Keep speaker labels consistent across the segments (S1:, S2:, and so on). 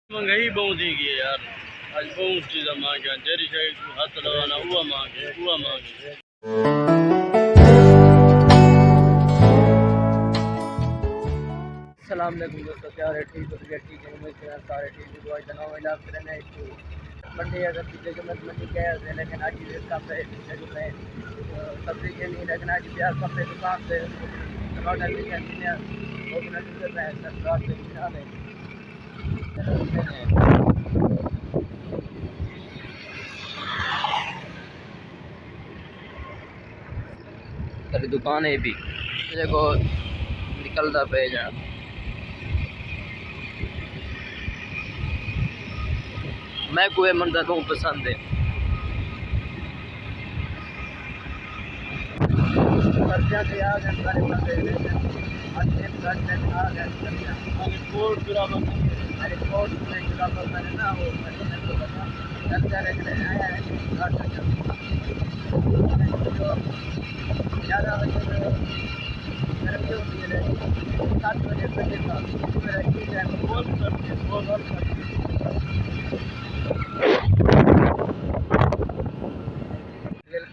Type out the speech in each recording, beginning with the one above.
S1: महंगाई बहुत ही गई है यार। आज बहुत चीज़ मांगे जरी शे हाथ लगाना हुआ मांगे।
S2: सलाम अलैकुम दोस्तों, क्या है? ठीक हो? ठीक है, उम्मीद है सारे ठीक हो। आज जनाब इला करने इसको मंडी अगर पीछे के मत मंडी क्या है, लेकिन आज ये कम है जो है सब्जी के लिए, लेकिन आज प्याज कम है दुकान से टमाटर भी है वो भी नहीं कर रहे हैं सरकार से बिना है। तेरी दुकान है भी देखो निकलता पे जा मैं कोई मंदिर को पसंद है। सर्दियाँ से आ गए सारे बंदे आ गए रिपोर्ट बराबर रिपोर्ट में बराबर मैंने ना वो खर्चा रखने आया है ज़्यादा बजे गर्मी होती है 7 बजे बजे का मेरा ठीक है बहुत करते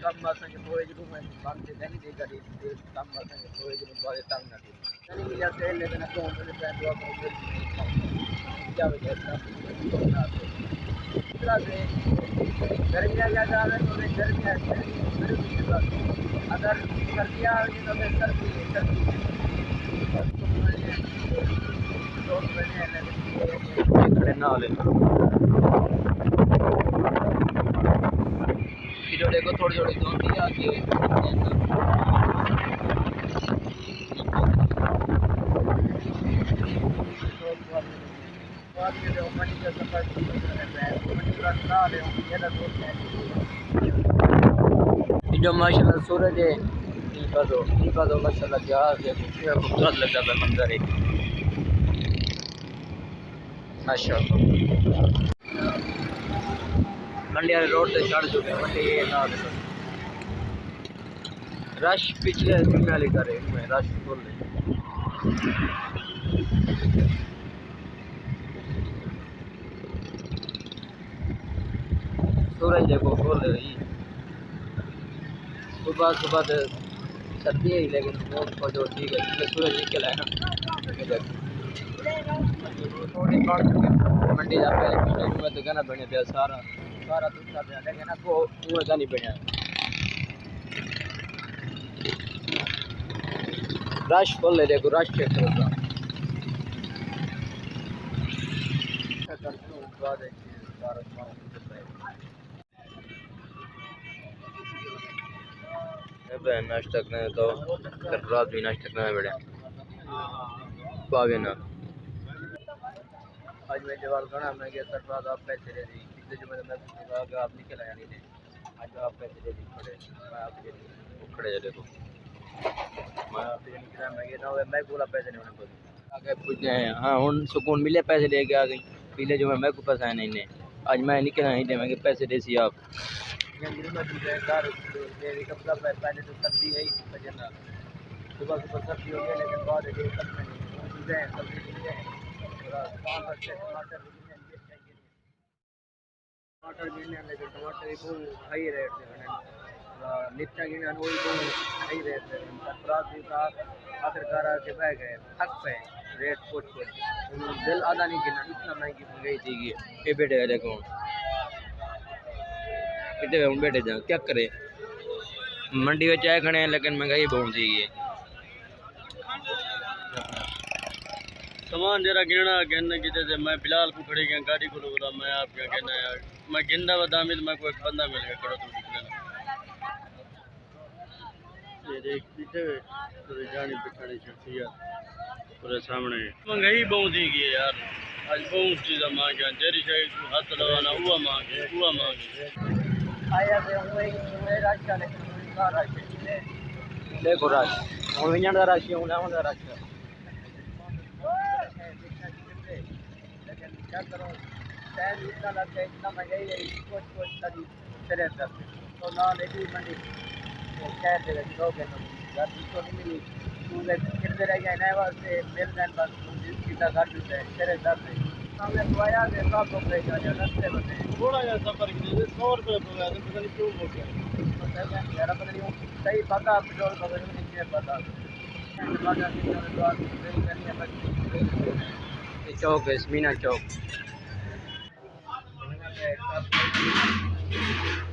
S2: कम मासा के थोड़े जो मैं काम से नहीं देगा कम मासा के थोड़े जो बहुत तंग ना नहीं मिला से लेकिन तो हम लोग पे दुआ करेंगे क्या वजह से गर्मियाँ ज़्यादा है तो गर्मियाँ अगर सर्दियाँ आ गई तो फिर सर्दी खड़े ना ले देखो थोड़ी थोड़ी धोती आती है जो माशाल्लाह सूरज है तो माशाल्लाह जहाज है खूबसूरत लगता है मंजर है माशाल्लाह। मंडी वाले रोड से चढ़ चुके हैं मंडी ये ना रश पिछले वाले करे में रश फुल है। सूरज देखो फुल है सुबह सुबह से सर्दी है लेकिन वो जो ठीक है सूरज निकल है ना मंडी जा पे में तो कहना बने पे सारा दूसरा पे लेकिन आपको वो का नहीं बने रश फुल है देखो रश चेक करो नाश्ता करने तो रात भी नाश्ता करना पड़े पावे ना आज मैं जवाब करना मैं क्या सरफराज आप पैसे दे दी इसलिए जो मैं आप निकल आया नहीं थे आज आप पैसे दे दी खड़े मैं आपके खड़े देखो मैं आपसे निकला मैं ये ना मैं बोला पैसे नहीं होने आगे पूछते हैं हाँ हूँ सुकून मिले पैसे दे के आ गई पीले जो मैं को पैसा है नहीं आज मैं निकला नहीं थे मैं पैसे दे सी आप कपड़ा पहले तो सर्दी है सुबह सुबह सर्दी हो गई लेकिन बाद टमाटर गिने लेकिन टमाटर भी बहुत हाई रेट से मिर्चा गिने वो भी बहुत हाई रेट से सरफराज भी का आखिरकार आके बह गए थक पे रेट कुछ दिल आधा नहीं गिना इतना महंगी गई थी ये बेटे देखो इतने हम बैठे जा क्या करे मंडी में चाय खड़े हैं लेकिन महंगाई बहुत थी ये
S1: सामान जरा गिरना गिनने की जैसे मैं फिलहाल को खड़ी गया गाड़ी को बोला मैं आप क्या कहना यार मैं गिंदा बदामी तो मैं कोई बंदा मिल गया करो तो निकलना ये देख पीछे पूरे जानी पे खड़ी शख्सियत पूरे सामने महंगाई बहुत ही गई है यार। आज बहुत चीज़ें मांगे जरी शे हाथ लगाना हुआ मांगे आया से हुए राज का लेकिन
S2: देखो रश हूँ वजन का रश हूँ लाने का रश लेकिन क्या करो टाइम इतना लगता है इतना महंगाई है कुछ चले तो ना लेकिन मंडी शहर के लोग घर तो नहीं मिली फिरते रह गए नए वास्ते मिल जाए बस सीधा घर चलते हैं तेरे दर सामने तो आया देखा तो ले जा रास्ते में
S1: थोड़ा जा सफर के लिए 100 रुपये हो गया, पता नहीं क्यों हो गया।
S2: पता नहीं यार, पता नहीं सही पता पेट्रोल पता नहीं क्या पता। ये चौक है मीना चौक।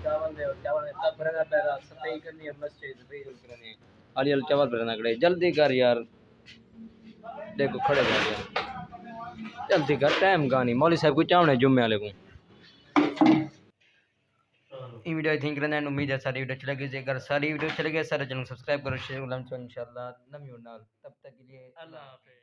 S2: चावल दे चावल तब भरना पैरा सफाई करनी है मस्जिद सफाई करनी है। अली चावल भरना कड़े जल्दी कर यार, देखो खड़े हो गया जल्दी कर टाइम गानी मौली साहब को चावने जुम्मे वाले को। ये वीडियो आई थिंक रहना है, उम्मीद है सारी वीडियो अच्छी लगी। अगर सारी वीडियो अच्छी लगी सारे चैनल सब्सक्राइब करो, शेयर करो इंशाल्लाह नमी नाल। तब तक के लिए
S1: अल्लाह हाफिज़।